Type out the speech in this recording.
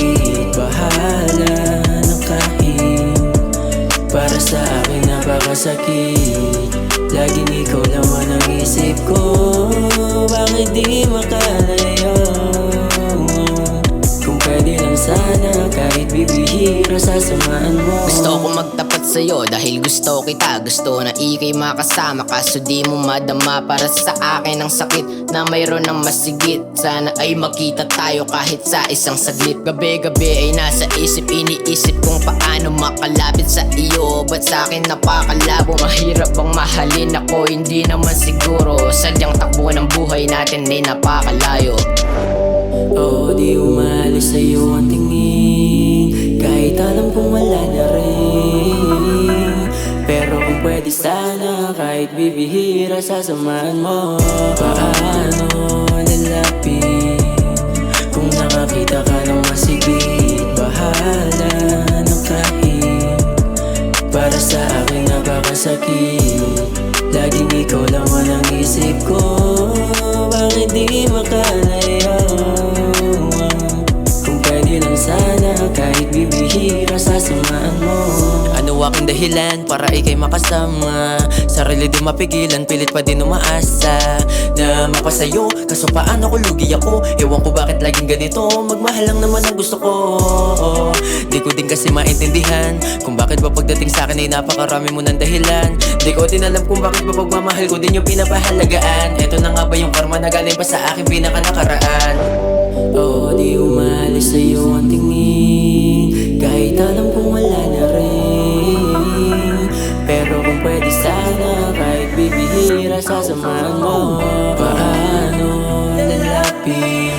masigit. Bahala ng kahit para sa akin napakasakit. Laging ikaw naman ang isip ko, bakit di makalayo? Kung pwede lang sana kahit bibihira sasamahan mo. Gusto ko magtapat sa'yo dahil gusto kita. Gusto na ika'y makasama, kaso di mo madama. Para sa akin ang sakit na mayroon ng masigit. Sana ay makita tayo kahit sa isang saglit. Gabi-gabi ay nasa isip, iniisip kung paano makalapit sa iyo. Ba't sa akin napakalabo? Mahirap bang mahalin ako? Hindi naman siguro. Sadyang takbo ng buhay natin ay napakalayo. Oo, di umalis sa'yo ang tingin, kahit alam kong wala na rin. Pero kung pwede sana kahit bibihira sasamahan mo. Paano lalapit kung nakakita ka ng masigit? Bahala ng kahit para sa akin napakasakit. Laging ikaw lang ang isip ko, bakit di makalayo? Kung pwede lang sana kahit bibihira sasamahan mo. Ano aking dahilan para ikay makasama? Sarili di mapigilan, pilit pa din umaasa na mapasayo, kaso paano ko lugi ako? Ewan ko bakit laging ganito, magmahal lang naman ang gusto ko. Di ko din kasi maintindihan kung bakit ba pagdating sa akin ay napakarami mo ng dahilan. Di ko din alam kung bakit ba pagmamahal ko din yung pinapahalagaan. Eto na nga ba yung karma na galing pa sa aking pinakanakaraan? Oo, di umalis sa'yo ang tingin, kahit alam kong wala na rin. Pero kung pwede sana kahit bibihira sasamahan mo. Paano lalapit